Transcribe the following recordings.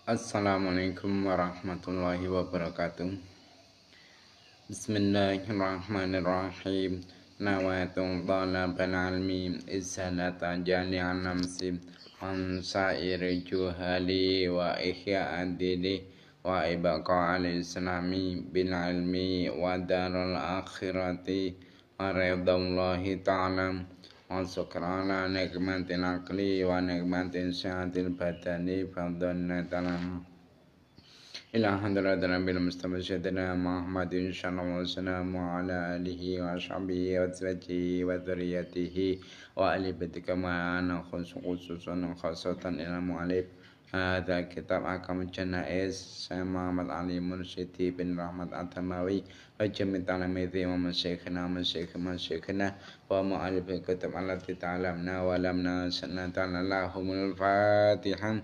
Assalamualaikum warahmatullahi wabarakatuh. Bismillahirrahmanirrahim. Nawaitu talabal ilmi izhanata jami'an namsi an sa'iri juhali wa ihya'ad dini wa ibqa al-islami bil ilmi wa darul akhirati wa ridallahi ta'ala wa syukrana nikmatil aqli wa nikmatil syahatil badani fadhanna talam ila hadratin Nabil Mustafa Syedina Muhammadin sallallahu alaihi wasallam wa ala alihi wa sahbihi wa azwajihi wa dzurriyyatihi wa ali baitika ma'ana khususan khasatan ila mu'alif hadza kitab Ahkamul Janaiz saya Muhammad Ali Mursyidi bin Rahmat At-Tamawi wa jami' talamizi wa masyayikhina wa mu'alif kitab allati ta'alamna wa lamna sanatan lahumul fatihah.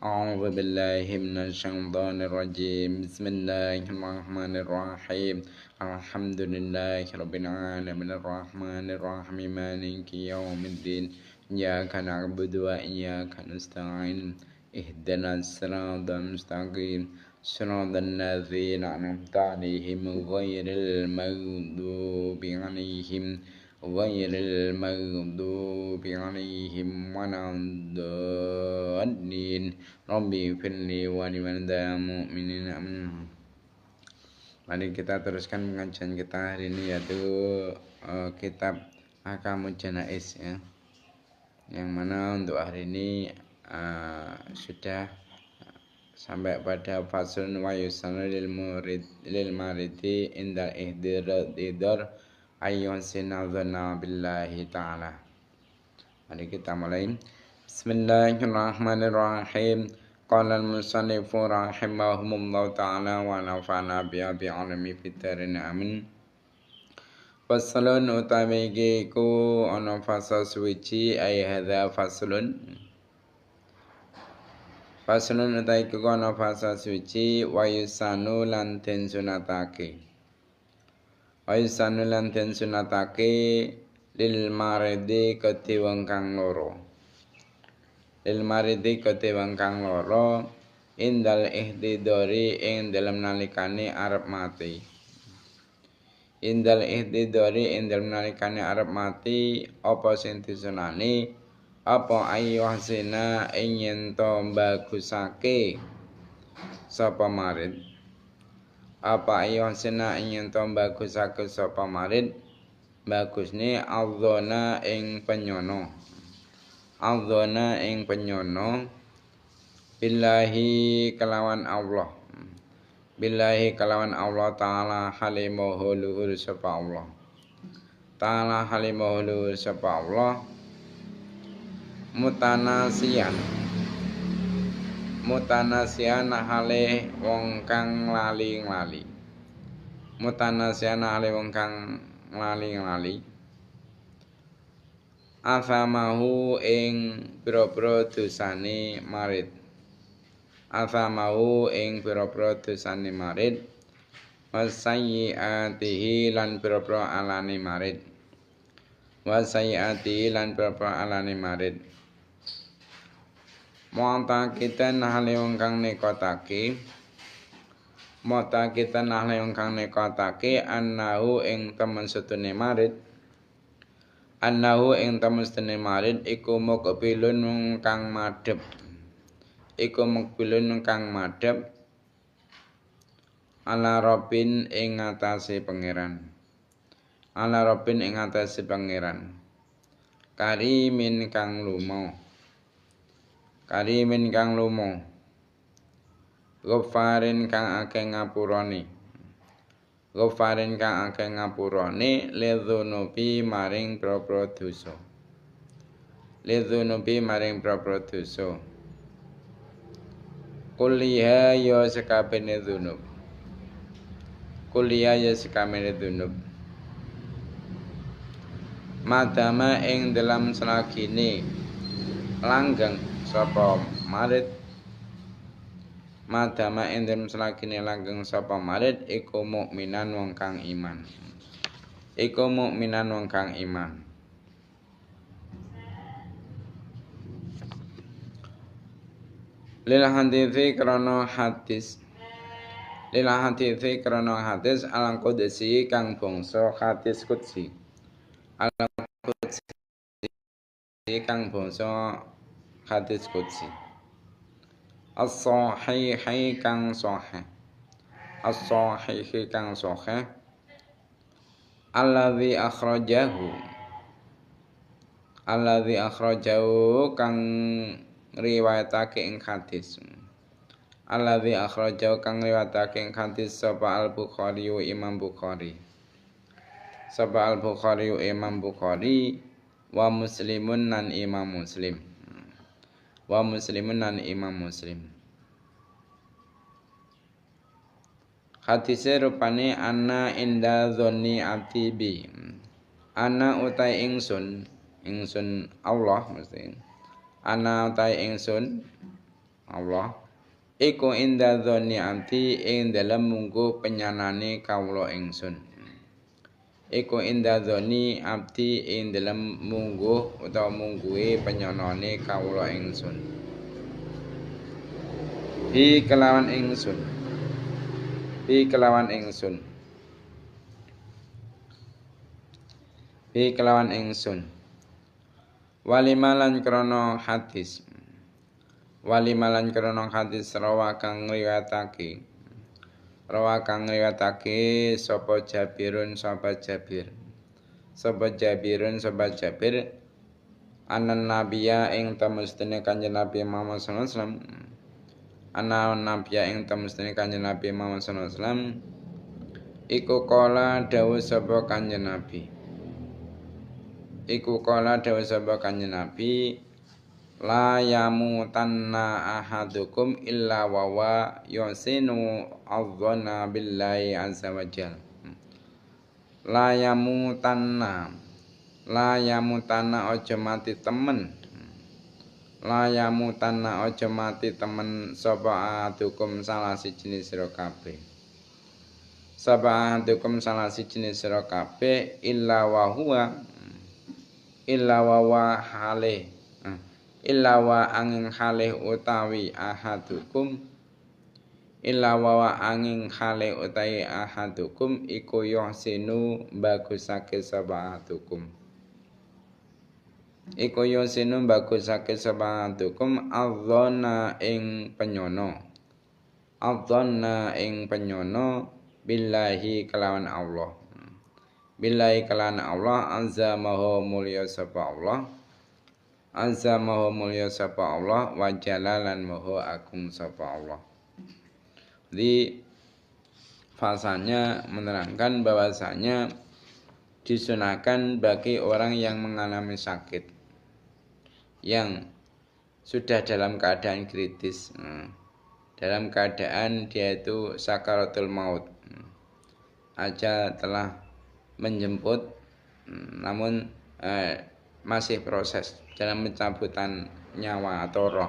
أعوذ بالله من الشيطان الرجيم بسم الله الرحمن الرحيم الحمد لله رب العالمين الرحمن الرحيم مالك يوم الدين إياك نعبد وإياك نستعين اهدنا الصراط المستقيم صراط الذين أنعمت عليهم غير المغضوب عليهم ولا الضالين Rabbi firli wa liman mu'minina. Mari kita teruskan pengajian kita hari ini, yaitu kitab Ahkamul Janaiz ya. Yang mana untuk hari ini sudah sampai pada faslun wa yusanu lil maridi indal idar ayyuhsina dhanna billahi ta'ala. Mari kita mulai. Bismillahirrahmanirrahim. Qala al-musannifu rahimahumullahu ta'ala wa nafa'na bi'alami fitarin amin. Faslun utawi iku ana fasal suci ay hadza faslun. Faslun utawi iku ana fasal suci wa yusanu lan den sunatake. Wa yusanu lan den sunatake lil maridi kedhe wong kang loro. Lil maridi kedhe wong kang loro indal ihtidori ing dalem nalikane arep mati. Indal ihtidori ing dalem nalikane arep mati apa sing disunani apa ayu hasina ing yen to bagusake sapa marid. Apa ayu hasina ing yen to bagusake sapa marid bagusne adzona ing penyono. Adzona ing penyono billahi kelawan Allah. Billahi kelawan Allah ta'ala halimahu luhur sapa Allah. Ta'ala halimahu luhur sapa Allah. Mutanasian hale wong kang lali-lali. Mutanasian hale wong kang lali-lali. Afamahu ing pira-pira dosane marid. Afamahu ing pira-pira dosane marid. Wasayyiatihi lan pira-pira alane marid. Wasayyiatihi lan pira-pira alane marid. Mu'taqidan hale wong kang nekotake. Mu'taqidan hale wong kang nekotake annahu ing temen setune marid. Annahu ing temestene marid iku muqbilun kang madhep. Iku muqbilun kang madhep ala Rabbin ing atase pangeran. Ala Rabbin ing atase pangeran. Karimin kang lumo. Karimin kang lumo. Ghafarin kang akeh ngapurane. Ghafarin kang akeh ngapurane lidzunubi maring pira-pira dosa. Lidzunubi maring pira-pira dosa. Kulliha ya sakabehane dzunub. Kulliha ya sakabehane dzunub. Madama ing dalam selagine langgeng sapa marid. Madama ing dalam selagine langgeng sapa marid iku mukminan wong kang iman. Iku mukminan wong kang iman. Lil hadithi krana hadis. Lil hadithi krana hadis alang qudsi kang bangsa hadis qudsi. Alang qudsi kang bangsa hadis qudsi. As-sahihi kang sahih. As-sahihi kang sahih. Alladzi akhrajahu kang riwayatake ing hadis. Alladzi akhrajahu kang riwayatake ing hadis sapa Al-Bukhari Imam Bukhari. Sapa Al-Bukhari Imam Bukhari wa Muslimun nan Imam Muslim. Wa Muslimun nan Imam Muslim. Hadise rupane ana inda dzonni abdi bi. Ana utai ingsun Allah mesti. Ana utai ingsun Allah iku inda dzonni abdi ing dalem mungguh penyanane kawula ingsun. Iku inda dzonni abdi ing dalem mungguh utawa mungguhe penyanane kawula ingsun. Bi kelawan ingsun. Bi kelawan ingsun. Walimalan krana hadis. Walimalan krana hadis rawa kang riwayatake. Rawa kang riwayatake sapa Jabirun sapa Jabir. Sapa Jabir anan nabiya ing temestene Kanjeng Nabi Muhammad sallallahu alaihi wasallam. Ana nabiya ing temestene Kanjeng Nabi Muhammad sallallahu alaihi wasallam iku kala dawuh sapa Kanjeng Nabi. Iku kala dawuh sapa Kanjeng Nabi la yamutanna ahadukum illa wa yusinu adh-dhanna billahi azza wa jalla. La yamutanna aja mati temen. La yamutanna aja mati temen sapa ahadukum salah siji sira kabeh. Sapa ahadukum salah siji sira kabeh illa wa halih. Illa wa angin halih utawi ahadukum. Illa wa angin halih utawi ahadukum iku yusinu bagusake sapa ahadukum. Iku yusinu bagusake sapa ahadukum adh-dhanna ing penyono. Adh-dhanna ing penyono billahi kelawan Allah. Billahi kelawan Allah azza maha mulya sapa Allah. Azza maha mulya sapa Allah wa jalalan maha agung sapa Allah. Jadi fasanya menerangkan bahwasanya disunahkan bagi orang yang mengalami sakit yang sudah dalam keadaan kritis, dalam keadaan dia itu sakaratul maut, aja telah menjemput, namun masih proses dalam pencabutan nyawa atau roh,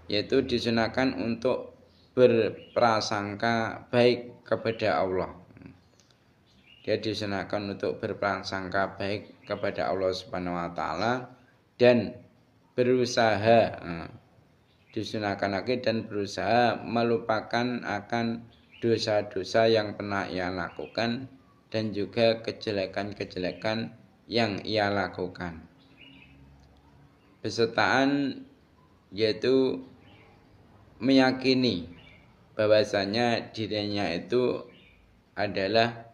yaitu disunahkan untuk berprasangka baik kepada Allah. Dia disunahkan untuk berprasangka baik kepada Allah Subhanahu wa taala dan berusaha disunahkan lagi dan berusaha melupakan akan dosa-dosa yang pernah ia lakukan dan juga kejelekan-kejelekan yang ia lakukan. Besertaan yaitu meyakini bahwasanya dirinya itu adalah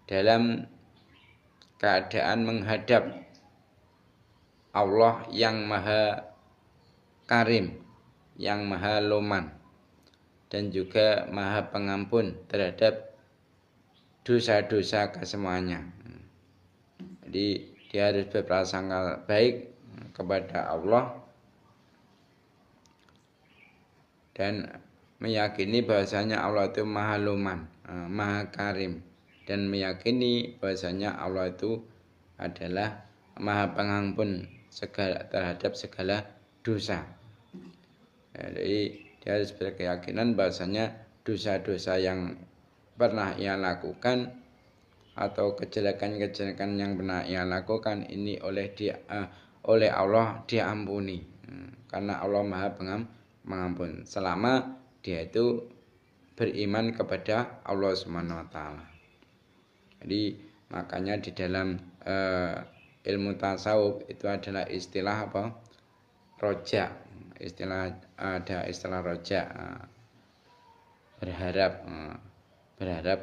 dalam keadaan menghadap Allah yang maha karim, yang maha loman, dan juga maha pengampun terhadap dosa-dosa kesemuanya. Jadi dia harus berprasangka baik kepada Allah dan meyakini bahwasanya Allah itu maha loman, maha karim, dan meyakini bahwasanya Allah itu adalah maha pengampun terhadap segala dosa. Jadi dia harus berkeyakinan bahwasanya dosa-dosa yang pernah ia lakukan atau kejelekan-kejelekan yang pernah ia lakukan ini oleh Allah diampuni, karena Allah Maha Pengampun selama dia itu beriman kepada Allah Subhanahu wa taala. Jadi makanya di dalam ilmu tasawuf itu adalah istilah apa? Roja. Ada istilah roja, berharap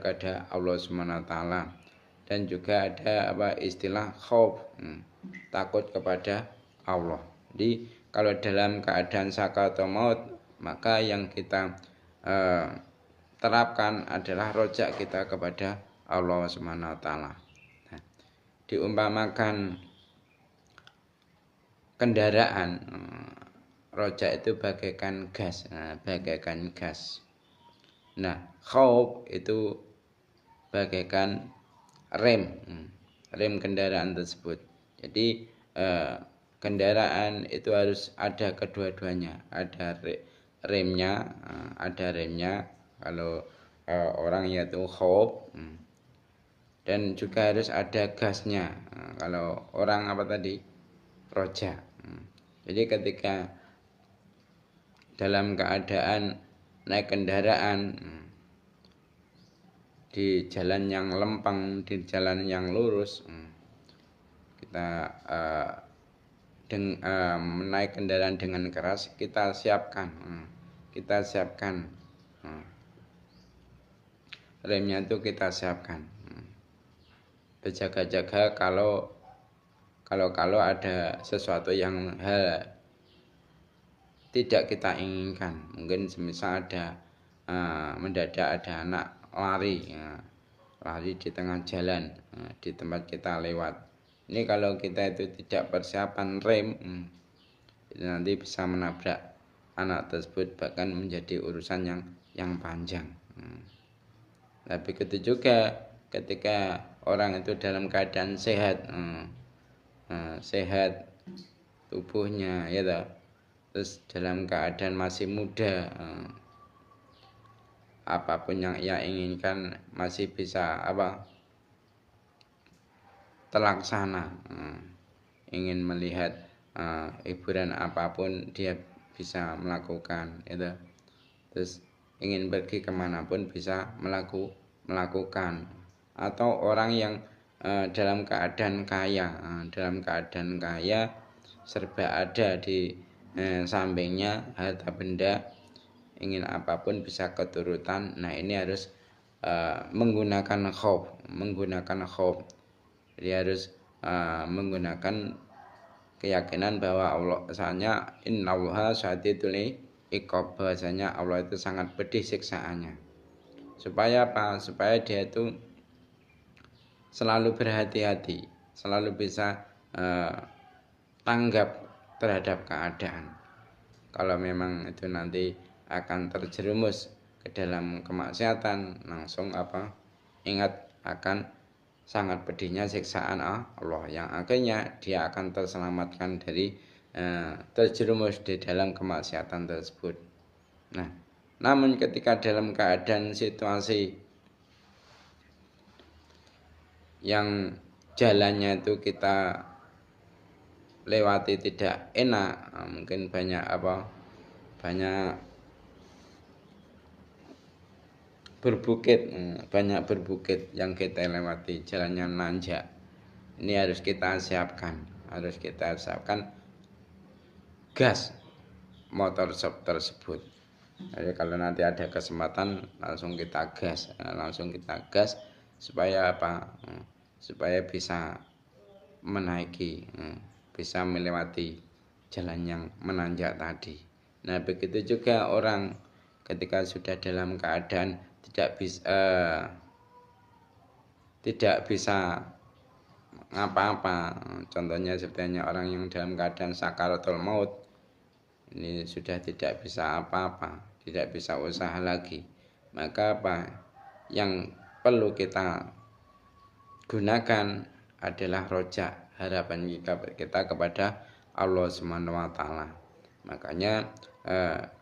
kepada Allah Subhanahu wa taala. Dan juga ada istilah khauf, takut kepada Allah. Jadi kalau dalam keadaan sakaratul maut, maka yang kita terapkan adalah rojak kita kepada Allah Subhanahu wa taala. Nah, diumpamakan kendaraan, rojak itu bagaikan gas, Nah, khauf itu bagaikan rem kendaraan tersebut. Jadi kendaraan itu harus ada kedua-duanya, ada remnya, kalau orang yaitu khauf, dan juga harus ada gasnya, kalau orang roja. Jadi ketika dalam keadaan naik kendaraan di jalan yang lempeng, di jalan yang lurus, kita menaik kendaraan dengan keras, kita siapkan remnya itu, kita siapkan, berjaga-jaga kalau ada sesuatu yang tidak kita inginkan. Mungkin semisal ada mendadak ada anak lari di tengah jalan, di tempat kita lewat. Ini kalau kita itu tidak persiapan rem, nanti bisa menabrak anak tersebut, bahkan menjadi urusan yang panjang. Tapi begitu juga ketika orang itu dalam keadaan sehat, tubuhnya, ya toh, terus dalam keadaan masih muda, apapun yang ia inginkan masih bisa terlaksana. Ingin melihat hiburan apapun dia bisa melakukan, itu. Terus ingin pergi kemanapun bisa melakukan. Atau orang yang dalam keadaan kaya, serba ada di sampingnya, harta benda, ingin apapun bisa keturutan. Nah, ini harus menggunakan khauf. Jadi harus menggunakan keyakinan bahwa Allah, misalnya innallaha syadidul iqab, bahwasanya Allah itu sangat pedih siksaannya. Supaya apa? Supaya dia itu selalu berhati-hati, selalu bisa tanggap terhadap keadaan. Kalau memang itu nanti akan terjerumus ke dalam kemaksiatan, langsung ingat akan sangat pedihnya siksaan Allah, yang akhirnya dia akan terselamatkan dari terjerumus di dalam kemaksiatan tersebut. Nah, namun ketika dalam keadaan situasi yang jalannya itu kita lewati tidak enak, mungkin banyak berbukit yang kita lewati, jalannya nanjak. Ini harus kita siapkan gas motor tersebut. Jadi kalau nanti ada kesempatan langsung kita gas supaya supaya bisa menaiki, bisa melewati jalan yang menanjak tadi. Nah, begitu juga orang ketika sudah dalam keadaan tidak bisa apa-apa, contohnya seperti orang yang dalam keadaan sakaratul maut, ini sudah tidak bisa apa-apa, tidak bisa usaha lagi, maka yang perlu kita gunakan adalah roja, harapan kita kepada Allah Subhanahu wa taala. Makanya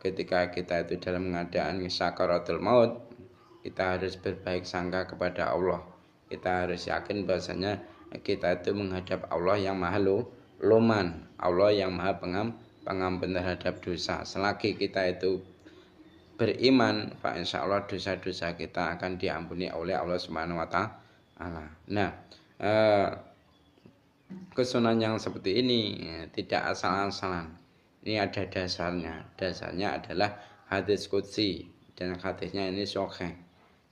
ketika kita itu dalam keadaan sakaratul maut, kita harus berbaik sangka kepada Allah. Kita harus yakin bahwasanya kita itu menghadap Allah yang Maha Luman, Allah yang Maha pengampun terhadap dosa. Selagi kita itu beriman, Pak, insya Allah dosa-dosa kita akan diampuni oleh Allah Subhanahu wa Ta'ala. Nah, kesunahan yang seperti ini tidak asal-asalan. Ini ada dasarnya. Dasarnya adalah hadis qudsi, dan hadisnya ini sahih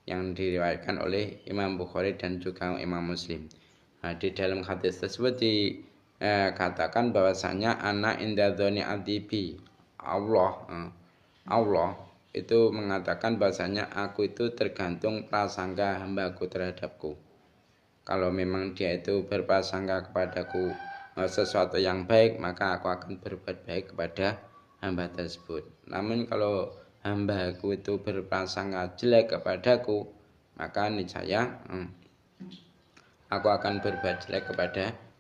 yang diriwayatkan oleh Imam Bukhari dan juga Imam Muslim. Nah, di dalam hadis tersebut dikatakan bahwasanya ana inda dzoni abdi, Allah itu mengatakan bahwasanya aku itu tergantung prasangka hambaku terhadapku. Kalau memang dia itu berprasangka kepadaku sesuatu yang baik, maka aku akan berbuat baik kepada hamba tersebut. Namun kalau hambaku itu berprasangka jelek kepadaku, maka niscaya aku akan berbuat jelek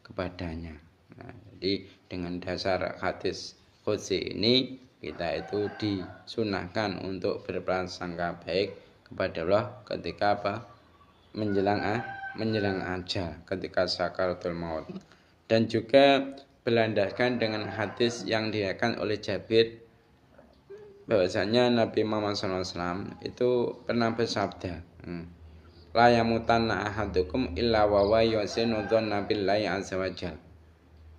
kepadanya. Nah, jadi dengan dasar hadis qudsi ini, kita itu disunahkan untuk berprasangka baik kepada Allah ketika menjelang ajal, ketika sakaratul maut. Dan juga berlandaskan dengan hadis yang diriwayatkan oleh Jabir bahwasanya Nabi Muhammad SAW itu pernah bersabda, la yamutanna ahadukum illa wa huwa yusinu dzanna billahi azza wajal.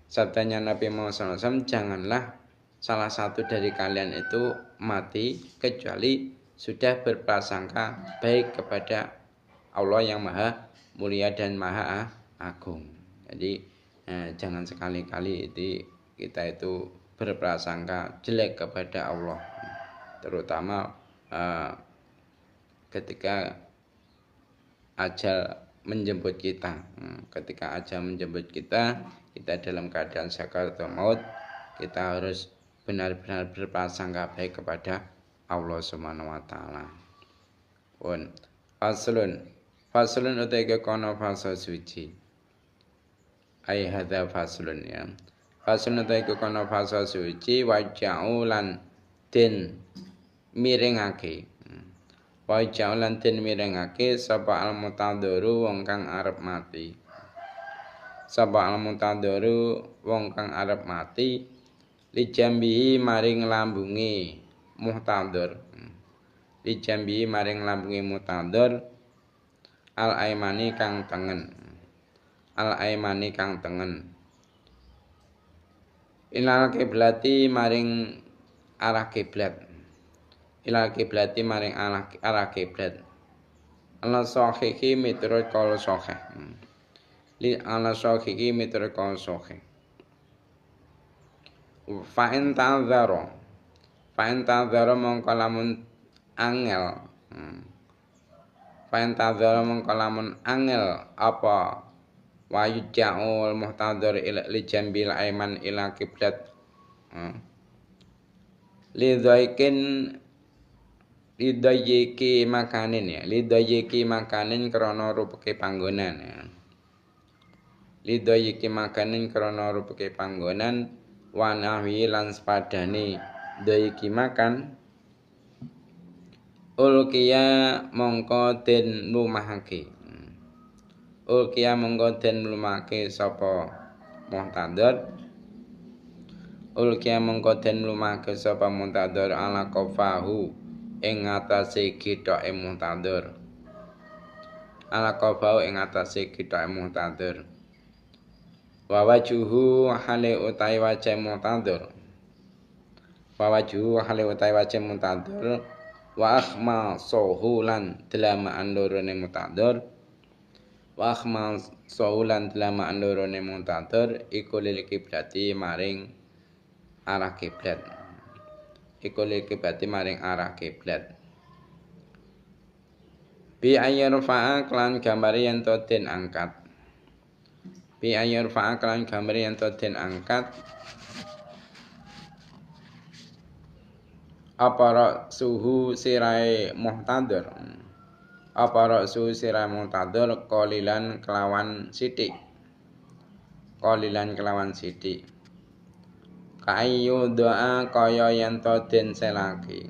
Sabdanya Nabi Muhammad SAW, janganlah salah satu dari kalian itu mati kecuali sudah berprasangka baik kepada Allah yang maha mulia dan maha agung. Jadi jangan sekali-kali kita itu berprasangka jelek kepada Allah, terutama ketika ajal menjemput kita. Ketika ajal menjemput kita dalam keadaan sakaratul maut, kita harus benar-benar berprasangka baik kepada Allah Subhanahu wa Ta'ala. Faslun utai kono fasa suci. Ai hadza faslun ya. Faslun utai kono fasa suci waja'u lan den miringake. Waja'u lan den miringake sapa al mutadharu wong kang arep mati. Sapa al mutadharu wong kang arep mati lijambihi maring lambunge muhtadhar. Lijambihi maring lambunge muhtadhar al aimani kang tengen. Al aimani kang tengen. Ilal kiblati maring arah kiblat. Ilal kiblati maring arah kiblat. Ala sahihi miturut kaul sahih. Li ala sahihi miturut kaul sahih. Fa'in ta'dzara mongko lamun angel. Fa'in ta'dzara mongko lamun angel apa wayuja'ul muhtadhar li jambil aiman ila kiblat. Lidayiki makanin ya. Lidayiki makanin krana rupeke panggonan ya. Lidayiki makanin krana rupeke panggonan wa nahwi lan sepadane dayiki makan ulkiya mongko den lumahake. Ulkiya mongko den lumahake sapa muhtadhar. Ulkiya mongko den lumahake sapa muhtadhar ala qafahu ing atase githoke muhtadhar. Ala qafahu ing atase githoke muhtadhar. Wa wajuhu hale utai wajah muhtadhar. Wa wajuhu hale utai wajah muhtadhar wa akhma sohulan delamaan lorone muhtadhar. Wa akhma sohulan delamaan lorone muhtadhar iku lil kiblati maring arah kiblat. Iku lil kiblati maring arah kiblat. Bi ayyarfa'a klan gambari yen to den angkat. Bi ayyarfa'a klan gambari yen to den angkat. Apa suhu sirai muhtadhar. Apa suhu sirai muhtadhar qalilan kelawan sithik. Qalilan kelawan sithik. Kayu doa kaya yen to den selake.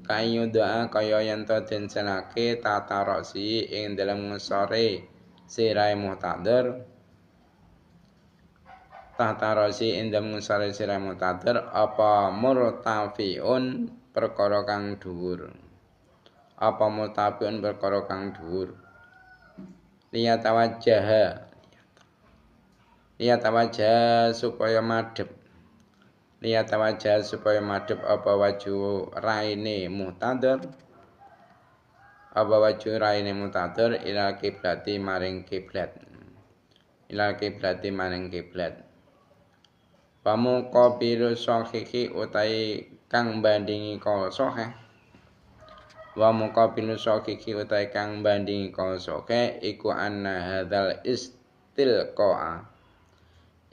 Kayu doa kaya yen to den selake tatarosi ing dalem ngesore sirai muhtadhar. tahta rasi indam ngusari sira mutadir apa murtafiun perkara kang dhuwur. Apa murtafiun perkara kang dhuwur. Liya tawajjah supaya madhep. Liya tawajjah supaya madhep apa waju raine mutadir. Apa waju raine mutadir ila kiblati maring kiblat. Ila kiblati maring kiblat. Pamuqabilu shahihi utai kang bandingi kala sahih. Wa muqabilu shahihi utai kang bandingi kala sahih iku anna hadzal istilqa'a.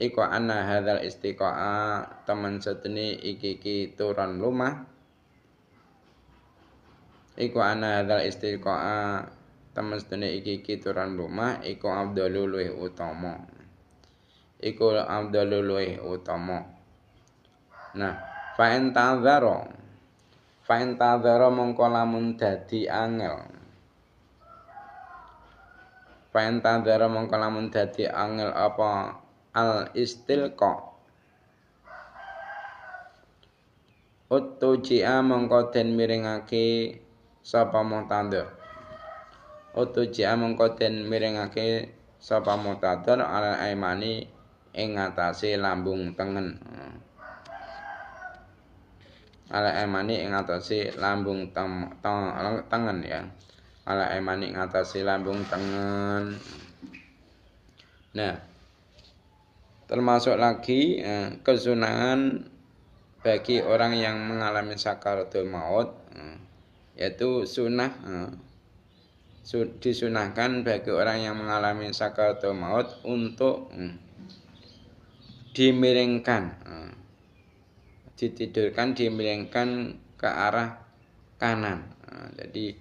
Iku anna hadzal istiqa'a temen sedene iki turan lumah. Iku anna hadzal istiqa'a temen sedene iki turan lumah iku afdhalul luwih utama. Iku afdhalul luwih utama. Nah, fa in ta'dzara mongko lamun dadi angel. Fa in ta'dzara mongko lamun dadi angel apa al istilqa. Utuji'a mongko den miringake sapa mutadir. Utuji'a mongko den miringake sapa mutadir ala aimani ing ngatasé lambung tengen. Ala emani ing ngatasé lambung tengen ya. Ala emani ing ngatasé lambung tengen. Nah, termasuk lagi kesunahan bagi orang yang mengalami sakaratul maut, yaitu sunnah disunahkan bagi orang yang mengalami sakaratul maut untuk dimiringkan, ditidurkan, dimiringkan ke arah kanan. Jadi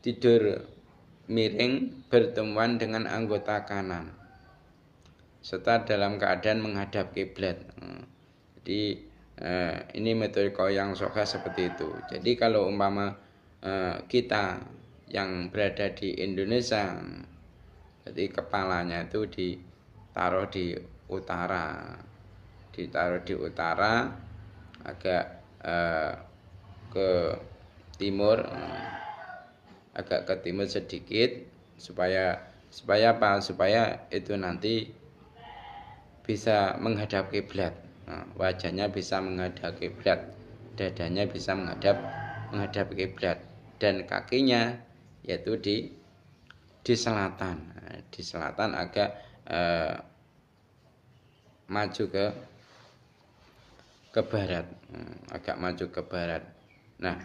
tidur miring bertemuan dengan anggota kanan, serta dalam keadaan menghadap kiblat. Jadi ini metode yang sahih seperti itu. Jadi kalau umpama kita yang berada di Indonesia, jadi kepalanya itu ditaruh di utara, agak ke timur, agak ke timur sedikit supaya apa? Supaya itu nanti bisa menghadap kiblat. Wajahnya bisa menghadap kiblat, dadanya bisa menghadap kiblat, dan kakinya yaitu di selatan. Di selatan agak maju ke barat, agak maju ke barat. Nah,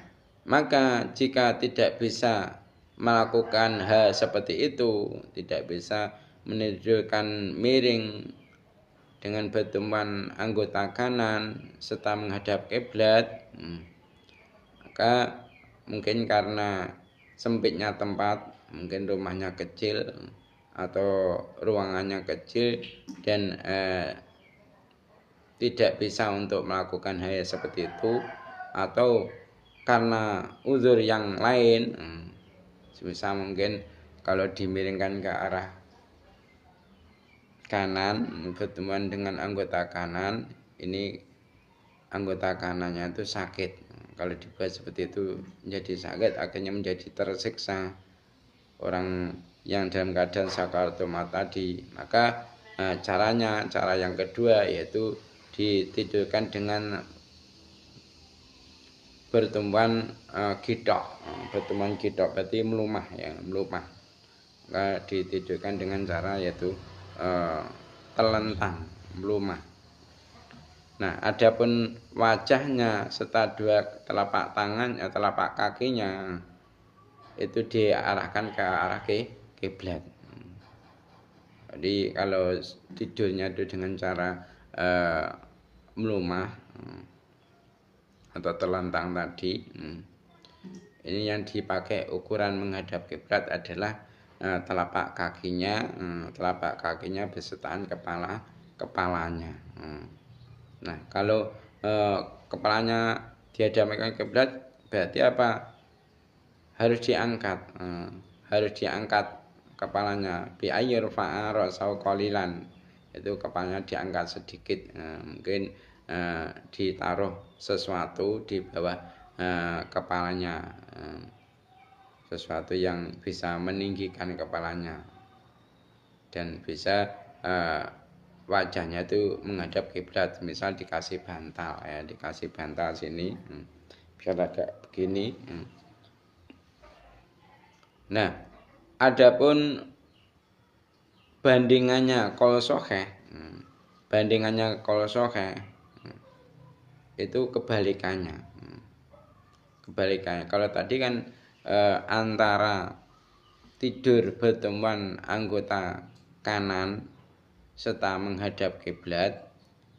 maka jika tidak bisa melakukan hal seperti itu, tidak bisa menidurkan miring dengan bertemuan anggota kanan serta menghadap kiblat, maka mungkin karena sempitnya tempat, mungkin rumahnya kecil atau ruangannya kecil dan tidak bisa untuk melakukan hal seperti itu, atau karena uzur yang lain, bisa mungkin kalau dimiringkan ke arah kanan bertemuan dengan anggota kanan, ini anggota kanannya itu sakit. Kalau dibuat seperti itu menjadi sakit, akhirnya menjadi tersiksa orang yang dalam keadaan sakaratul maut tadi. Maka cara yang kedua yaitu ditidurkan dengan bertemuan gidok. Bertemuan gidok berarti melumah ya, melumah. Maka ditidurkan dengan cara yaitu telentang, melumah. Nah, adapun wajahnya serta dua telapak tangan, telapak kakinya itu diarahkan ke arah kiblat. Jadi kalau tidurnya itu dengan cara melumah atau telentang tadi, ini yang dipakai ukuran menghadap kiblat adalah telapak kakinya bersertaan kepalanya. Nah, kalau kepalanya dihadapkan kiblat berarti apa? Harus diangkat kepalanya bi ayyurfa'a ra'sahu qalilan. itu kepalanya diangkat sedikit, mungkin ditaruh sesuatu di bawah kepalanya, sesuatu yang bisa meninggikan kepalanya dan bisa wajahnya itu menghadap kiblat. Misal dikasih bantal, ya dikasih bantal sini, biar agak begini. Nah, adapun bandingannya qol soheh, itu kebalikannya. Kalau tadi kan antara tidur pertemuan anggota kanan serta menghadap kiblat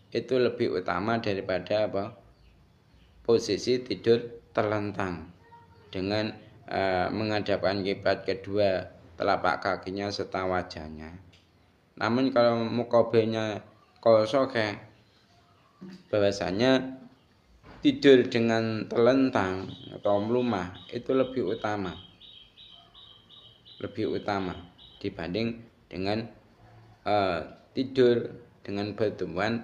itu lebih utama daripada posisi tidur terlentang dengan menghadapkan kiblat kedua telapak kakinya serta wajahnya. Namun kalau mukobenya qol soheh, bahwasanya tidur dengan telentang atau melumah itu lebih utama dibanding dengan tidur dengan pertemuan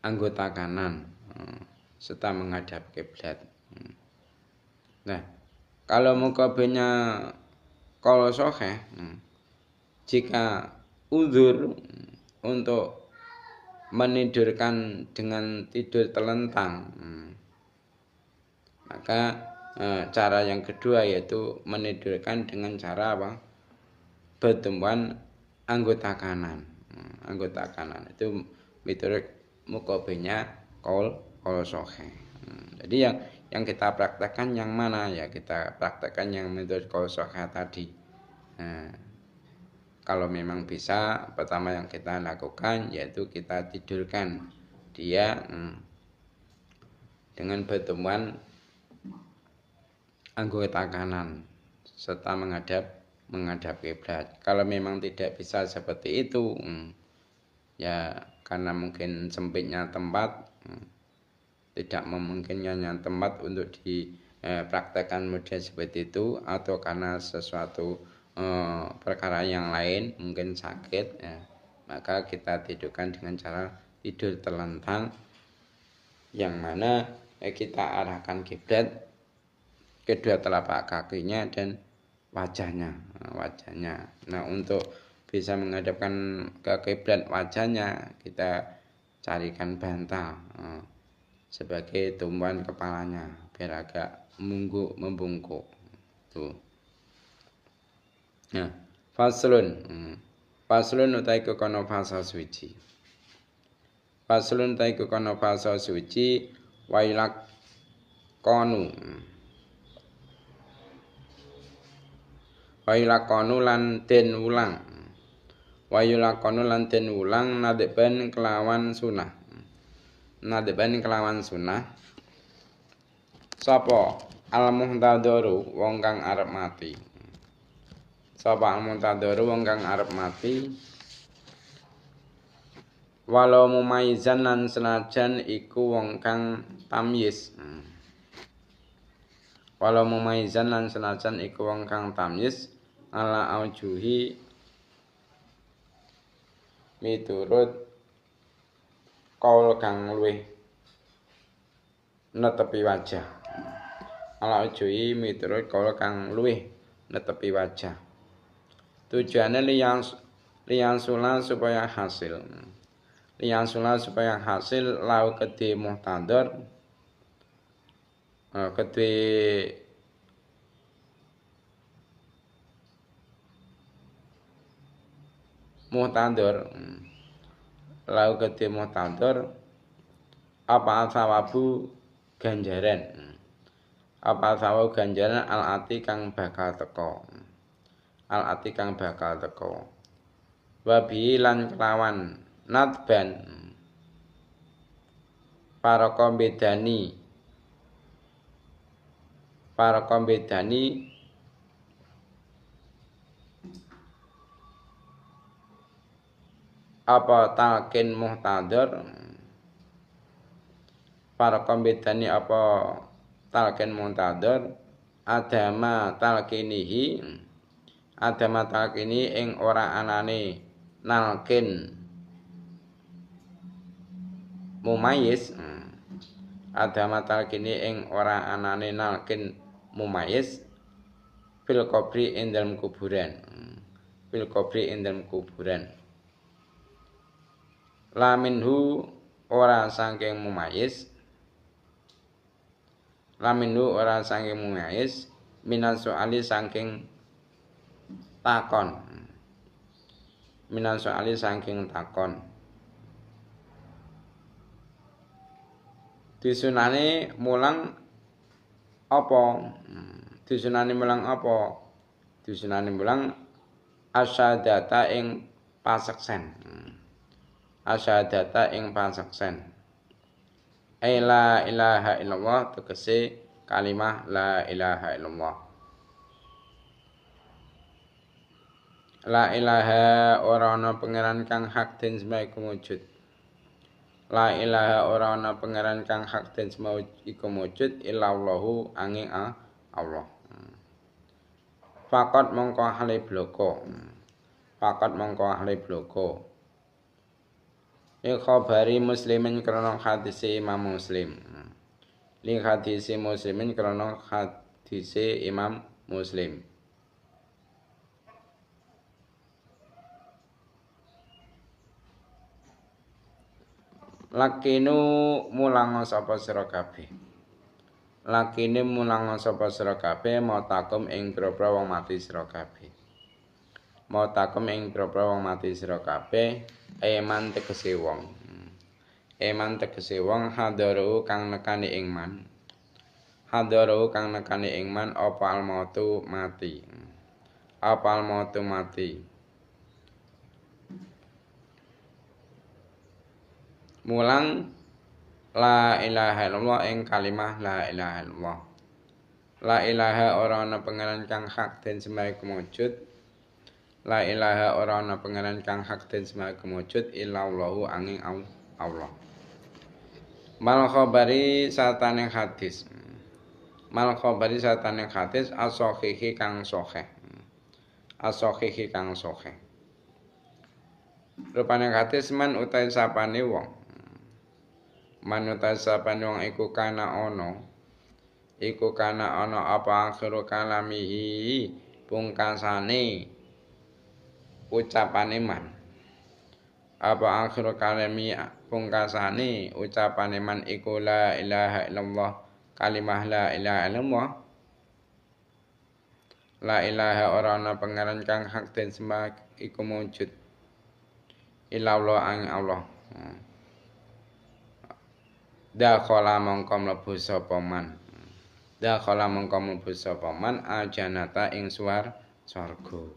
anggota kanan serta menghadap kiblat. Nah, kalau mukobenya qol soheh, jika uzur untuk menidurkan dengan tidur telentang, maka cara yang kedua yaitu menidurkan dengan cara pertemuan anggota kanan. Itu miturut mukobenya qol soheh. Jadi yang kita praktekkan yang mana? Ya kita praktekkan yang miturut qol soheh tadi. Kalau memang bisa, pertama yang kita lakukan yaitu kita tidurkan dia dengan pertemuan anggota kanan serta menghadap kiblat. Kalau memang tidak bisa seperti itu, ya karena mungkin sempitnya tempat, tidak memungkinkannya tempat untuk dipraktekkan model seperti itu, atau karena sesuatu perkara yang lain, mungkin sakit, ya, maka kita tidurkan dengan cara tidur terlentang, yang mana kita arahkan kiblat kedua telapak kakinya dan wajahnya. Nah, untuk bisa menghadapkan ke kiblat wajahnya, kita carikan bantal sebagai tumpuan kepalanya biar agak membungkuk. Tuh. Nah, faslun utai kekono fasa suci. Faslun utai kekono fasa suci wailak konu. Wailakonu lan den ulang. Wailakonu lan den ulang nadeben kelawan sunah. Sapa al-muhtadharu wong kang arep mati. Walau mumaizan lan senajan iku wong kang tamyiz. Ala aujuhi miturut kaul kang luwih netepi wajah. Tujuannya liyan sula supaya hasil. Lau kedhe muhtadhar, lau kedhe muhtadhar apa sawabu ganjaran. Al-ati kang bakal teko. Wabi lan kelawan nadban para kombedani apa talqin muhtadhar, para kombedani apa talqin muhtadhar adama talqini ing ora anane nalkin mumayyiz adama talkini ing ora anane nalkin mumayyiz fil qabri ing dalem kuburan fil qabri ing dalem kuburan la minhu ora saking mumayyiz la minhu ora saking mumayyiz minan soali saking takon minan soali saking takon disunane mulang apa disunane mulang apa disunane mulang asyadata ing paseksen asyadata ing paseksen la ilaha illallah tegese kalimah la ilaha illallah la ilaha ora ana pangeran kang hak den sembah kumujud la ilaha ora ana pangeran kang hak den sembah iku mujud illallahu angin Allah Fakot mongko ahli bloko Fakot mongko ahli bloko Li khabari muslimin krana hadise Imam Muslim Li hadise muslimin krana hadise Imam Muslim Lakinu mulang sapa sira kabeh Lakine mulang sapa sira kabeh matakum ing pira-pira wong mati sira kabeh matakum ing pira-pira wong mati sira kabeh eman tegese wong eman tegese wong hadaru kang nekani ing man hadaru kang nekani ing man apa almautu mati apa almautu mati mulang la ilaha illallah ing kalimah la ilaha illallah la ilaha ora ana pangeran kang hak den sembah kumujud la ilaha ora ana pangeran kang hak den sembah kumujud illallahu angin Allah mal khabari satane hadis mal khabari satane hadis as-sahihi kang sahih as-sahihi kang sahih rupane hadis man utai sapane wong manuta sapane wong iku kana ana apa akhiru kalamihi pungkasane ucapane man apa akhiru kalami pungkasane ucapane man iku la ilaha illallah kalimah la ilaha illallah la ilaha ora ana pangeran kang hak den sembah iku mujud illallah ang Allah dakhala mongko mlebu sapa man dakhala mongko mlebu sapa man ajanata ing swarga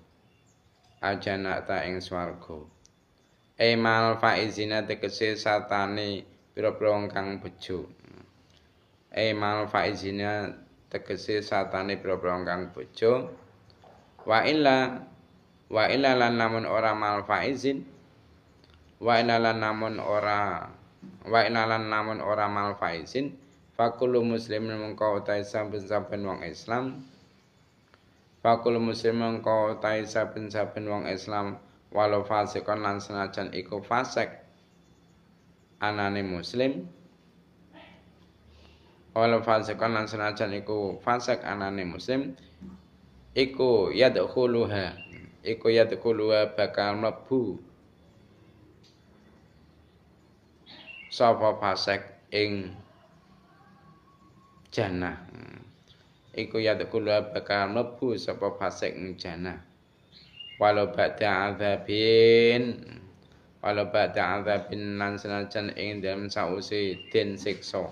ajanata ing swarga emal faizina tegese satane pira-pira kang bejo emal faizina tegese satane pira-pira kang bejo wa illa lan namun ora mal faizin wa illa lan namun ora mal faizin fakulu muslimin mengko utahe saben-saben wong Islam fakulu muslim mengko utahe saben-saben wong Islam walau fasikon lan senajan iku fasik anane muslim walau fasikon lan senajan iku fasik anane muslim iku yadkhuluha bakal mlebu sapa fasik ing jannah iku yadkhulu bakal mlebu sapa fasik ing jannah walau ba'da azabin lan senajan ing dalem sause den siksa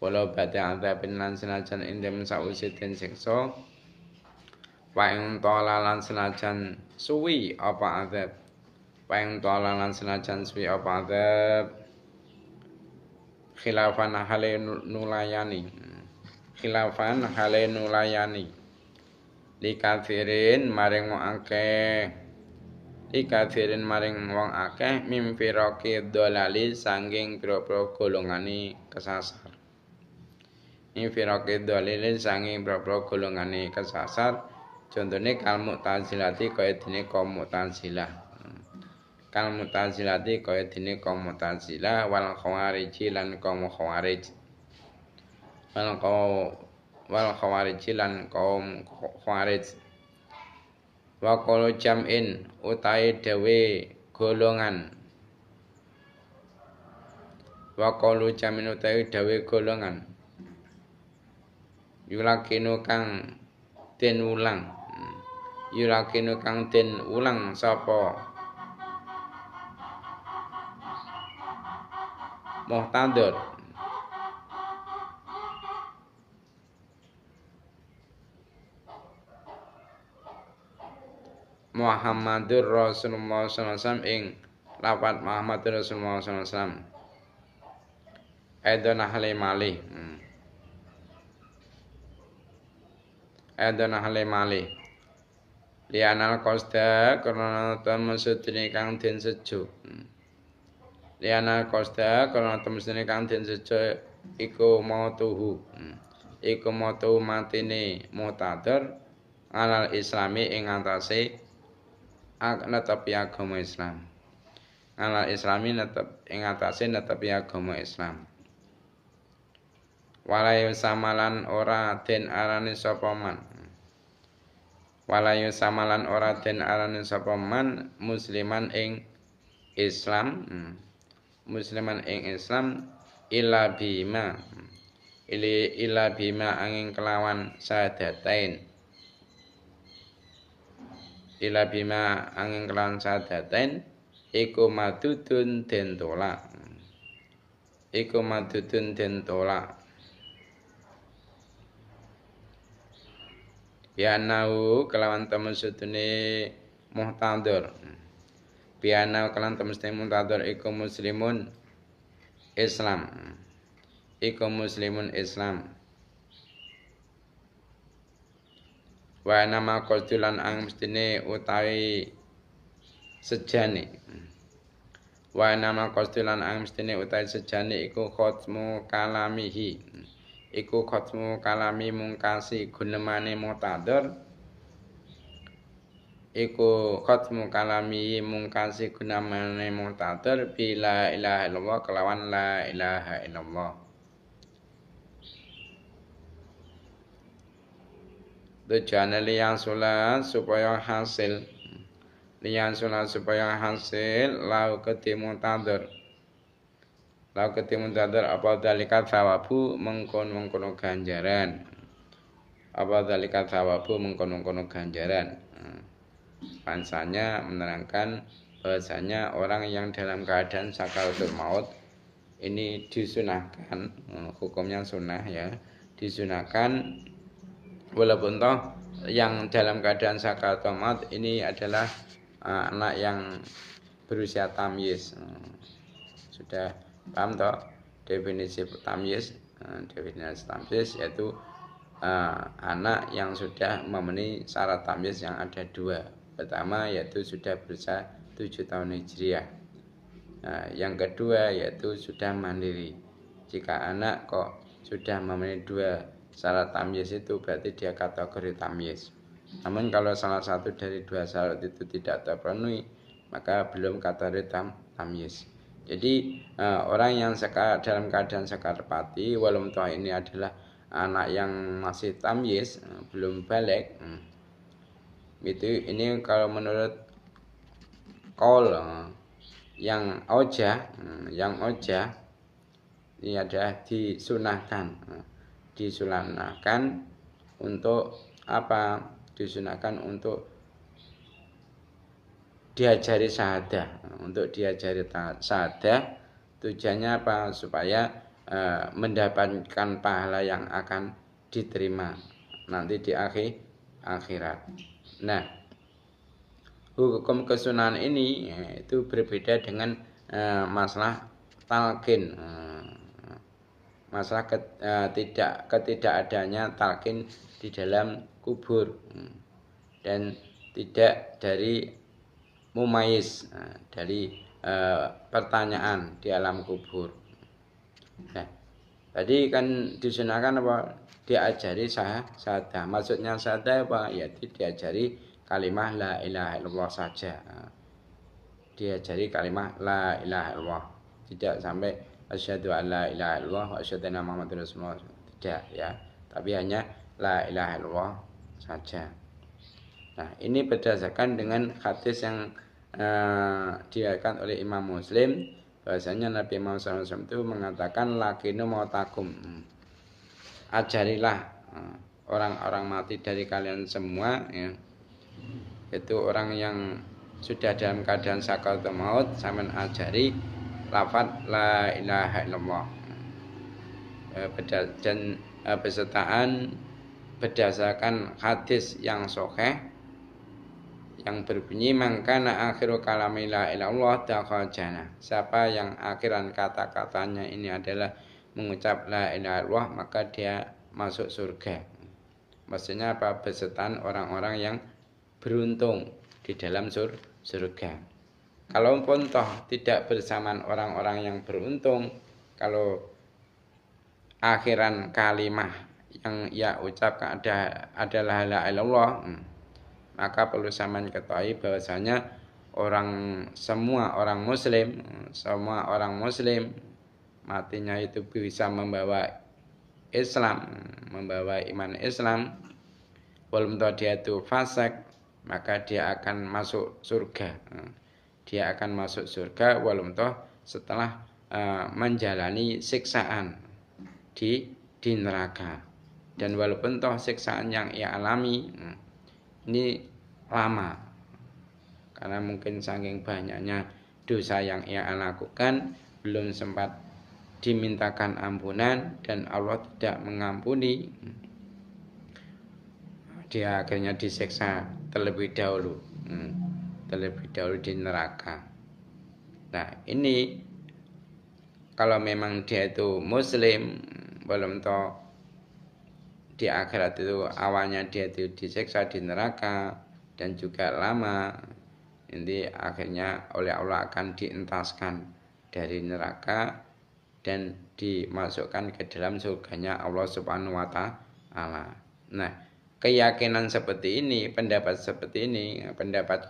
walau ba'da azabin lan senajan ing dalem sause den siksa wa ing ta'ala lan senajan suwi apa azab wa ing ta'ala lan senajan suwi apa azab khilafan hale nulayani likathirin maring wong akeh mimfiraki dolali sanging pira-pira golongane kesasar mimfiraki dolali sanging pira-pira golongane kesasar contone kal mu'tazilati kaya dene kaum mu'tazilah kal mutazilati kaya dene kaum mutazilah wal khawariji lan kaum khawarij wal khawariji lan kaum khawarij wa qalu jam'in utahe dewe golongan wa qalu jam'in utahe dewe golongan yulakinu kang den ulang yulakinu kang den ulang sapa muhtadir Muhammadur Rasulullah sallallahu alaihi wasallam ing lafaz Muhammadur Rasulullah sallallahu alaihi wasallam Aidon ahli malih lianal qasda karena temesune kang den sejo lianal qasda karena temesune kang den sejo iku mautuhu iku mautu matine muhtadir alal islami ing atase netepi agama Islam. Alal islami ing atase netepi agama Islam. Walayu samalan ora den arani sapa man. Walayu samalan ora den arani sapa man musliman ing Islam. Musliman ing Islam illa bima angin kelawan syahadatain. Ila bima angin kelawan syahadatain iku madudun den tolak bianau kelawan temusudune muhtadir bianau kelawan temusudune muhtadir iku muslimun Islam wa nama qasdulan ang mestine utawi sejane wa nama qasdulan ang mestine utawi sejane iku khatmu kalami mungkasi gunemane muhtadir iku khatmu kalami mungkasi gunemane muhtadir bila ilaha illallah kelawan la ilaha illallah tujuan liyan sholat supaya hasil lau ketimu tadir apa dalikat thawabu mengkono ganjaran Pansanya menerangkan bahasanya orang yang dalam keadaan sakaratul maut ini disunahkan hukumnya sunnah ya disunahkan walaupun toh yang dalam keadaan sakaratul maut ini adalah anak yang berusia tamyiz. Sudah paham toh definisi tamyiz? Definisi tamyiz yaitu anak yang sudah memenuhi syarat tamyiz yang ada dua. Pertama yaitu sudah berusia 7 tahun hijriah. Yang kedua yaitu sudah mandiri. Jika anak kok sudah memenuhi dua syarat tamyiz itu berarti dia kategori tamyiz. Namun kalau salah satu dari dua syarat itu tidak terpenuhi maka belum kategori tamyiz. Jadi orang yang dalam keadaan sakarpati walaupun toh ini adalah anak yang masih tamyiz belum balik ini kalau menurut qaul yang ojah ini adalah disunahkan untuk apa? Disunahkan untuk diajari syahadah. Untuk diajari syahadah tujuannya apa? Supaya mendapatkan pahala yang akan diterima nanti di akhirat. Nah, hukum kesunahan ini itu berbeda dengan masalah talqin. Masalah ketidakadanya talqin di dalam kubur dan tidak dari mumayyiz dari pertanyaan di alam kubur. Nah, tadi kan disunahkan apa? Diajari syahadah. Maksudnya syahadah apa? Yaitu diajari kalimah la ilaha illallah saja. diajari kalimat la ilaha illallah. Tidak sampai asyhadu an la ilaha illallah wa asyhadu anna muhammadar rasulullah. Tidak ya. Tapi hanya la ilaha illallah saja. Nah, ini berdasarkan dengan hadis yang diriwayatkan oleh Imam Muslim, bahwasanya Nabi Muhammad SAW itu mengatakan lakinu mautakum, ajarilah orang-orang mati dari kalian semua ya. Itu orang yang sudah dalam keadaan sakaratul maut, sampean ajari lafaz la ilaha illallah. Dan besertaan berdasarkan hadis yang sahih yang berbunyi mangkana akhiru kalami la ilallah dakhala jannah. Siapa yang akhiran kata-katanya ini adalah mengucap la ilaha illallah, maka dia masuk surga. Maksudnya apa? Besertaan orang-orang yang beruntung di dalam surga. Kalaupun toh tidak bersamaan orang-orang yang beruntung, kalau akhiran kalimah yang ia ucapkan adalah la ilaha illallah, maka perlu sampean ketahui bahwasanya semua orang muslim matinya itu bisa membawa Islam, membawa iman Islam, walaupun dia itu fasik, maka dia akan masuk surga. Dia akan masuk surga walaupun setelah menjalani siksaan di neraka. Dan walaupun siksaan yang ia alami ini lama, karena mungkin saking banyaknya dosa yang ia lakukan, belum sempat dimintakan ampunan dan Allah tidak mengampuni, dia akhirnya disiksa terlebih dahulu di neraka. Nah, ini kalau memang dia itu muslim, belum toh di akhirat itu awalnya dia itu disiksa di neraka dan juga lama, nanti akhirnya oleh Allah akan dientaskan dari neraka dan dimasukkan ke dalam surganya Allah Subhanahu wa taala. Nah, keyakinan seperti ini, pendapat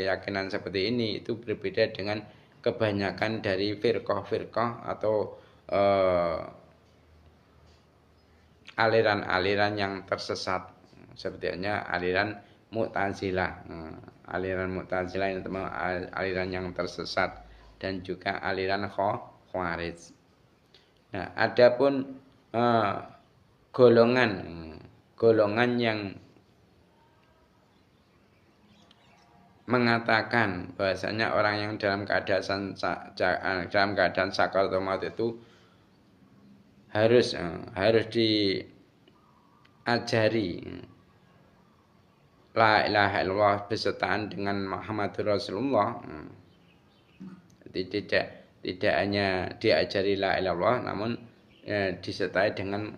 keyakinan seperti ini itu berbeda dengan kebanyakan dari firqah atau aliran-aliran yang tersesat, sepertinya aliran Mu'tazilah. Aliran Mu'tazilah itu aliran yang tersesat, dan juga aliran Khawarij. Nah, adapun golongan yang mengatakan bahwasanya orang yang dalam keadaan sakaratul maut itu harus diajari la ilaha illallah besertaan dengan Muhammadur Rasulullah. Tidak hanya diajari la ilaha illallah, namun disertai dengan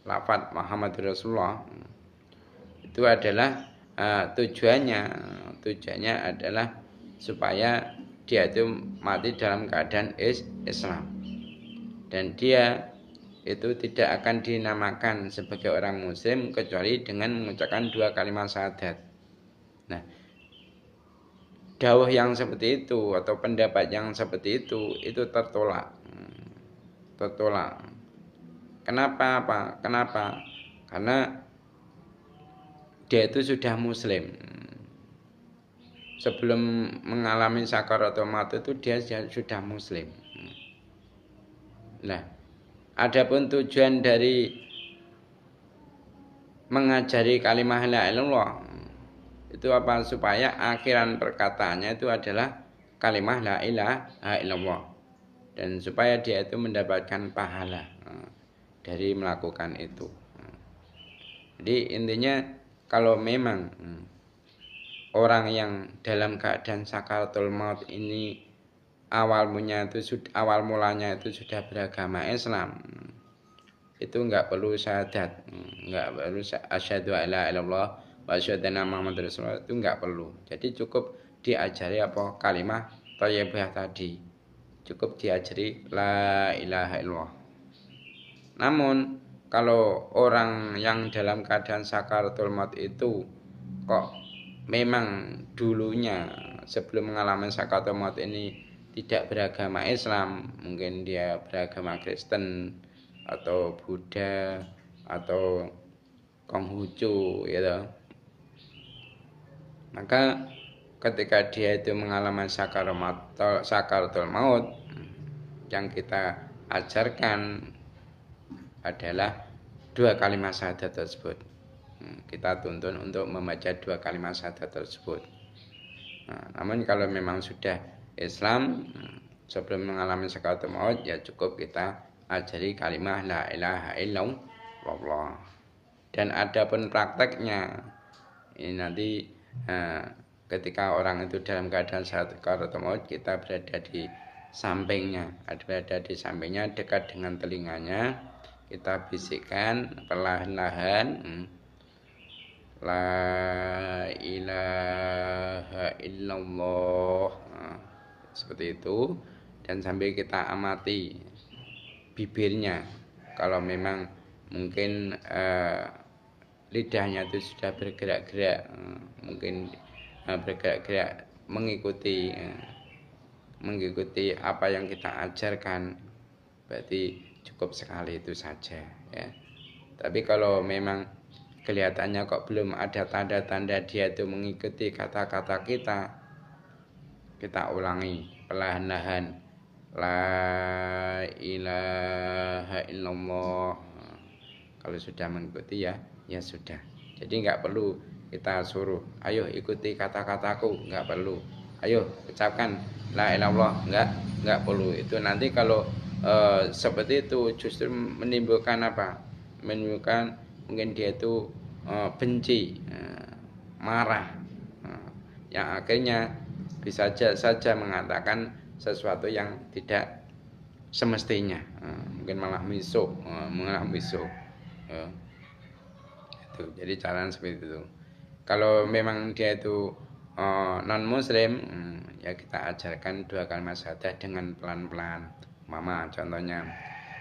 lafaz Muhammadur Rasulullah. Itu adalah tujuannya adalah supaya dia itu mati dalam keadaan Islam, dan dia itu tidak akan dinamakan sebagai orang muslim kecuali dengan mengucapkan 2 kalimat syahadat. Nah, dawuh yang seperti itu atau pendapat yang seperti itu tertolak. Kenapa? Karena dia itu sudah muslim. Sebelum mengalami sakaratul maut itu dia sudah muslim. Nah, adapun tujuan dari mengajari kalimat la ilaha illallah itu apa? Supaya akhiran perkataannya itu adalah kalimat la ilaha illallah, dan supaya dia itu mendapatkan pahala dari melakukan itu. Jadi intinya kalau memang orang yang dalam keadaan sakaratul maut ini awal mulanya itu sudah beragama Islam, itu enggak perlu syahadat, enggak perlu asyhadu alla ilaha illallah wa asyhadu anna muhammadar rasulullah, itu enggak perlu. Jadi cukup diajari kalimat thayyibah tadi, cukup diajari la ilaha illallah. Namun kalau orang yang dalam keadaan sakaratul maut itu kok memang dulunya sebelum mengalami sakaratul maut ini tidak beragama Islam, mungkin dia beragama Kristen atau Buddha atau Konghucu gitu. Maka ketika dia itu mengalami sakaratul maut, yang kita ajarkan adalah 2 kalimat syahadat tersebut. Kita tuntun untuk membaca 2 kalimat syahadat tersebut. Namun kalau memang sudah Islam, sebelum mengalami sakaratul maut, ya cukup kita ajari kalimat la ilaha illallah. Dan adapun prakteknya, ini nanti ketika orang itu dalam keadaan sakaratul maut, kita berada di sampingnya, dekat dengan telinganya, kita bisikkan perlahan-lahan la ilaha illallah, seperti itu, dan sambil kita amati bibirnya. Kalau memang mungkin lidahnya itu sudah bergerak-gerak, mungkin bergerak-gerak mengikuti apa yang kita ajarkan, berarti cukup sekali itu saja ya. Tapi kalau memang kelihatannya kok belum ada tanda-tanda dia itu mengikuti kata-kata kita ulangi perlahan-lahan la ilaha illallah. Kalau sudah mengikuti ya sudah. Jadi nggak perlu kita suruh, ayo ikuti kata-kataku, nggak perlu. Ayo ucapkan la ilallah, nggak perlu. Itu nanti kalau seperti itu justru menimbulkan apa? Menimbulkan mungkin dia itu benci, marah, yang akhirnya bisa saja mengatakan sesuatu yang tidak semestinya, mungkin malah misuk. Itu. Jadi caranya seperti itu. Kalau memang dia itu non muslim, ya kita ajarkan 2 kalimat syahadat dengan pelan-pelan. Mama contohnya,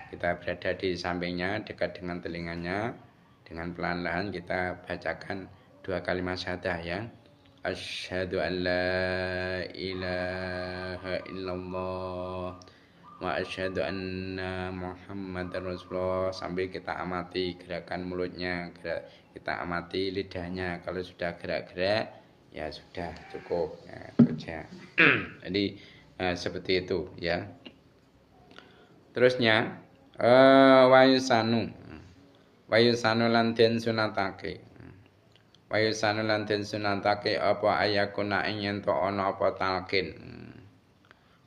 kita berada di sampingnya, dekat dengan telinganya, dengan pelan-pelan kita bacakan 2 kalimat syahadat ya. Asyhadu an la ilaha illallah wa asyhadu anna Muhammadar Rasulullah, sambil kita amati gerakan mulutnya, kita amati lidahnya. Kalau sudah gerak-gerak ya sudah cukup ya, kerja. Jadi seperti itu ya. Terusnya wayusanu lan den sunatake. Wayusanu lan den sunatake apa ayakuna ing yen to ana apa talqin.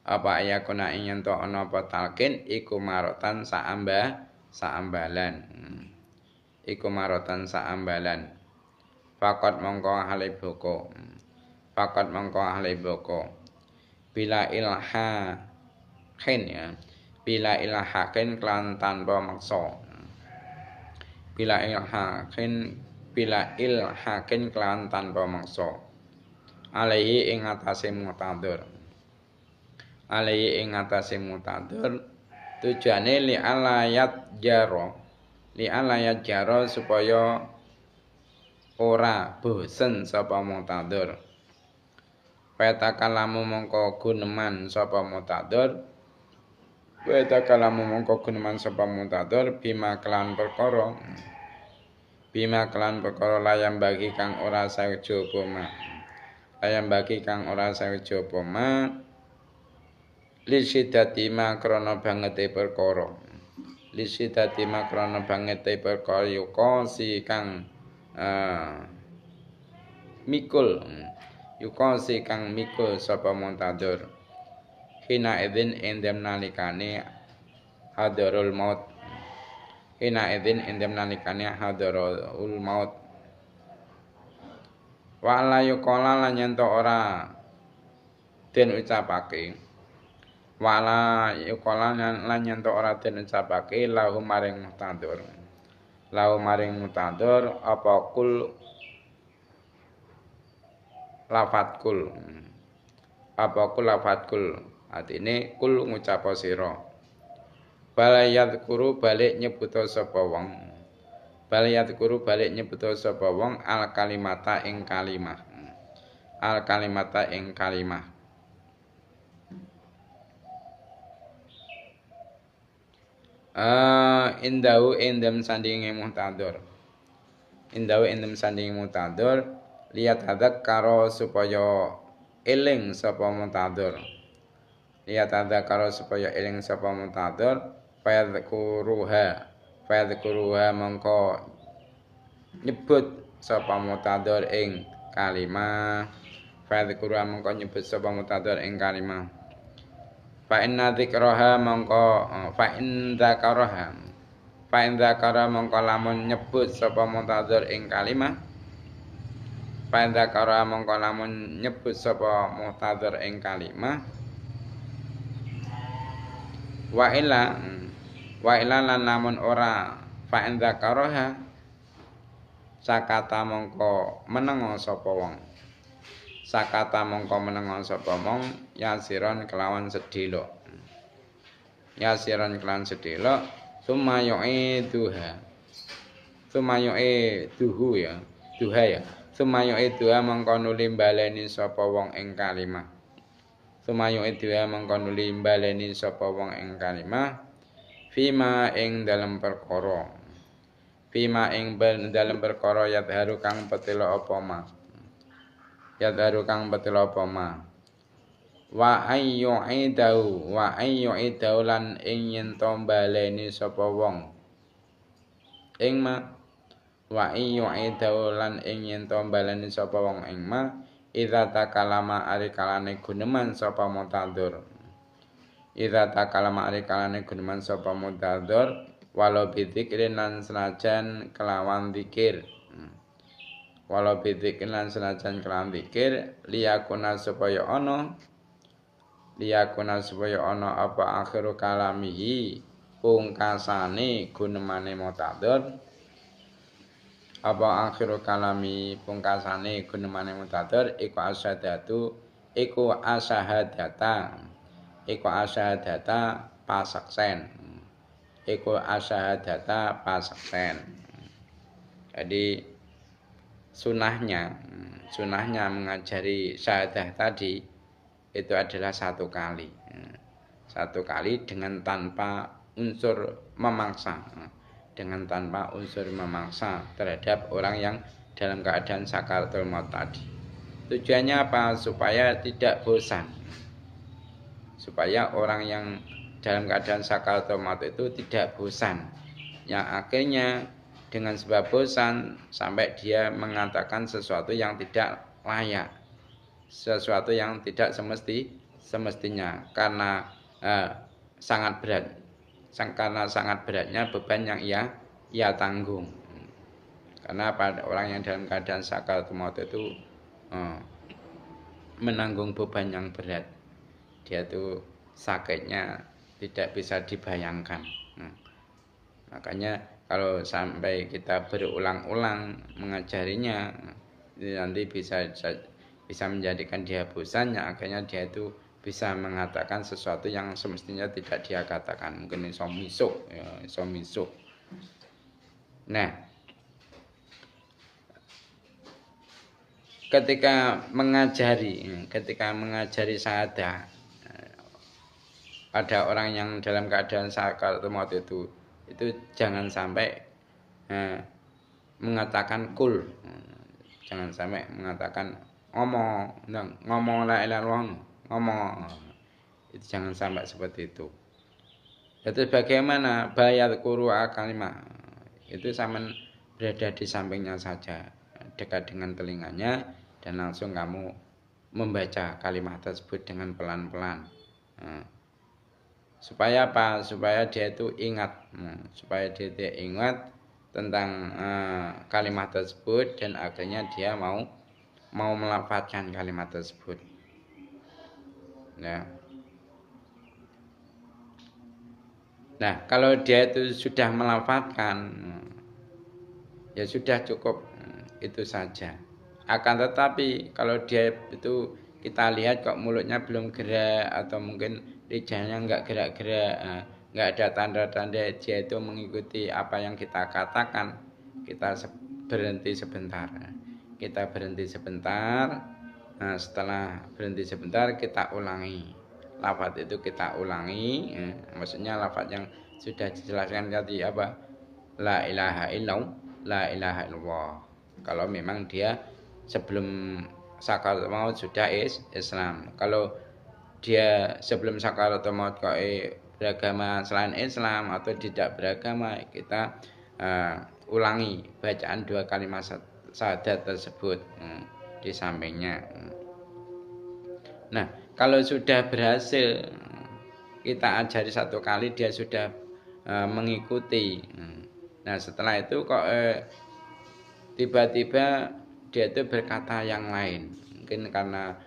Apa ayakuna ing yen to ana apa talqin iku marotan saambalan. Iku marotan saambalan. Fakot mongko ahli boko. Bila ilha khin ya. Bila ilhakin klan tanpa maksa. Bila ilhakin klan tanpa maksa. Alaihi ing atase mutadur. Tujuane li alayat jaro supaya ora bosen sapa mutadur. Petakalamu mongko guneman sapa mutadur. Bima kelan perkara layam bagi kang ora saeja poma. Lisidati ma krana bangete perkara. Yuka si kang mikul sapa muntadur. Hina idzin endem nalikane hadarul maut. Wa la yuqala lan yen to ora den ucapake. Wala yuqala lan yen to ora den ucapake lahu maring mutadur apa kul lafat kul. Artine kul ngucapa sira. Balayat kuru balik nyebuta sapa wong al kalimata ing kalimah. al kalimata ing kalimah. Indahu indem sandinge muhtador. Indahu indem sandinge muhtador lihat hadak karo supaya eling sapa muhtador. Lihat hadak karo supaya eling sapa muhtador fayadkuruha mongko nyebut sapa muhtador ing kalimah. Fayadkuruha mongko nyebut sapa muhtador ing kalimah. Fa inna dzikraha mongko fa in dzakara mongko lamun nyebut sapa muhtadzir ing kalimah. Fa in dzakara mongko lamun nyebut sapa muhtadzir ing kalimah. Wa ila lan lamun ora fa in dzakaraha sakata mongko menengo sapa wong. Sakata mongko menengo sapa wong yasiron kelawan sedhela. Yasiron kelawan sedhela summa yu'iduha. Summa yu'iduhu ya. Duha ya. Summa yu'iduha mongko nuli baleni sapa wong ing kalimah. Summa yu'iduha mongko nuli baleni sapa wong ing kalimah. Fima ing dalam perkara. Fima ing dalam perkara yadharu kang petela apa ma. Yadharu kang petela apa ma. Wa ayyu'idahu lan ing yen to baleni sapa wong. Ing ma wa ayyu'idahu lan ing yen to baleni sapa wong ing ma idza takalama ari kalane guneman sapa mutadzir. Idza takalama ari kalane guneman sapa mutadzir walau bidzikrin lan senajan kelawan zikir. Walau bidzikrin lan senajan kelawan zikir liyakuna supaya ana apa akhiru kalamihi pungkasane gunemane mutadzir. Apa akhiru kalami pungkasane gunemane mutadzir iku asyhadata pasaksen. Iku asyhadata pasaksen. Jadi sunahnya mengajari syahadah tadi itu adalah satu kali dengan tanpa unsur memaksa, terhadap orang yang dalam keadaan sakaratul maut tadi. Tujuannya apa? Supaya tidak bosan, supaya orang yang dalam keadaan sakaratul maut itu tidak bosan, yang akhirnya dengan sebab bosan sampai dia mengatakan sesuatu yang tidak layak, sesuatu yang tidak semestinya karena sangat beratnya beban yang ia tanggung. Karena pada orang yang dalam keadaan sakaratul maut itu menanggung beban yang berat, dia itu sakitnya tidak bisa dibayangkan. Makanya kalau sampai kita berulang-ulang mengajarinya, nanti bisa menjadikan dia bosan, yang akhirnya dia itu bisa mengatakan sesuatu yang semestinya tidak dia katakan, mungkin iso misuk. Nah, ketika mengajari syahadah pada orang yang dalam keadaan sakaratul maut itu jangan sampai mengatakan kul, jangan sampai mengatakan ngomong la ilaha illallah, ngomong itu jangan sampai seperti itu. Itu bagaimana bayat quru kalimah itu sama berada di sampingnya saja, dekat dengan telinganya, dan langsung kamu membaca kalimat tersebut dengan pelan-pelan. Supaya apa? Supaya dia itu ingat, tentang kalimat tersebut, dan akhirnya dia mau melafadzkan kalimat tersebut. Nah, kalau dia itu sudah melafadzkan, ya sudah cukup itu saja. Akan tetapi kalau dia itu kita lihat kok mulutnya belum gerak, atau mungkin lidahnya enggak gerak-gerak, enggak ada tanda-tanda dia itu mengikuti apa yang kita katakan, kita berhenti sebentar. Nah, setelah berhenti sebentar kita ulangi. Lafaz itu kita ulangi, maksudnya lafaz yang sudah dijelaskan tadi apa? La ilaha illallah, la ilaha illallah. Kalau memang dia sebelum sakaratul maut sudah Islam. Kalau dia sebelum sakaratul maut kok beragama selain Islam atau tidak beragama, kita ulangi bacaan 2 kalimat syahadat tersebut di sampingnya. Nah, kalau sudah berhasil kita ajari 1 kali, dia sudah mengikuti. Nah, setelah itu kok tiba-tiba dia itu berkata yang lain. Mungkin karena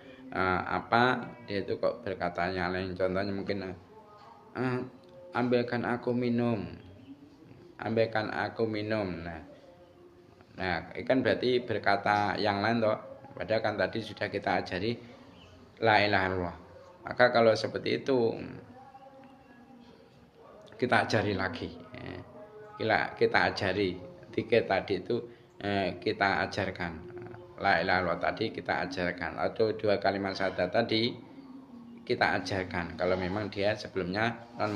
apa dia itu kok berkata yang lain. Contohnya mungkin ambilkan aku minum. Ambilkan aku minum. Nah, kan berarti berkata yang lain toh. Padahal kan tadi sudah kita ajari la ilaha illallah. Maka kalau seperti itu kita ajari lagi. Kita ajari tiga tadi itu kita ajarkan. La ilaha illallah tadi kita ajarkan, atau 2 kalimat syahadat tadi kita ajarkan kalau memang dia sebelumnya non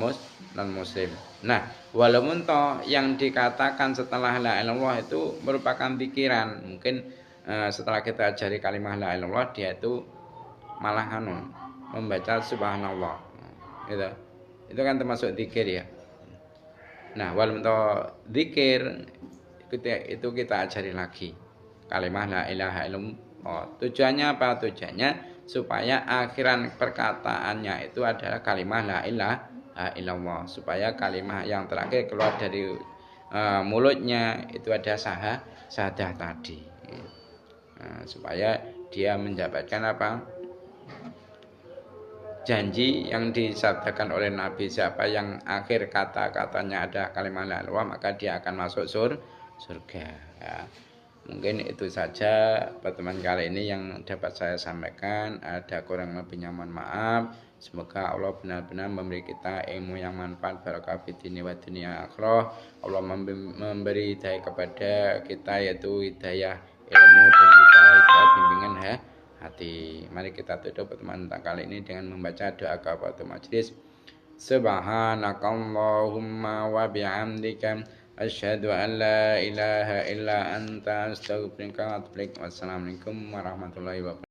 muslim. Nah, walaupun toh yang dikatakan setelah la ilaha illallah itu merupakan pikiran, mungkin setelah kita ajari kalimat la ilaha illallah dia itu malah membaca subhanallah gitu. Itu kan termasuk zikir ya. Nah, walaupun toh zikir itu kita ajari lagi kalimat la ilaha illallah. Tujuannya apa? Tujuannya supaya akhiran perkataannya itu adalah kalimat la ilaha illallah, supaya kalimat yang terakhir keluar dari mulutnya itu ada syahadah tadi. Supaya dia mendapatkan apa? Janji yang disabdakan oleh Nabi, siapa yang akhir kata-katanya ada kalimat la ilaha illallah maka dia akan masuk surga ya. Mungkin itu saja pertemuan kali ini yang dapat saya sampaikan. Ada kurang lebihnya mohon maaf. Semoga Allah benar-benar memberi kita ilmu yang manfaat, barakah fid dini wa dunya akhirah. Allah memberi hidayah kepada kita, yaitu hidayah ilmu dan juga hidayah bimbingan hati. Mari kita tutup pertemuan kali ini dengan membaca doa kafaratul majlis. Subhanakallahumma wa bihamdika asyhadu an la ilaha illa anta astaghfiruka wa atubu ilaik. Wassalamualaikum warahmatullahi wabarakatuh.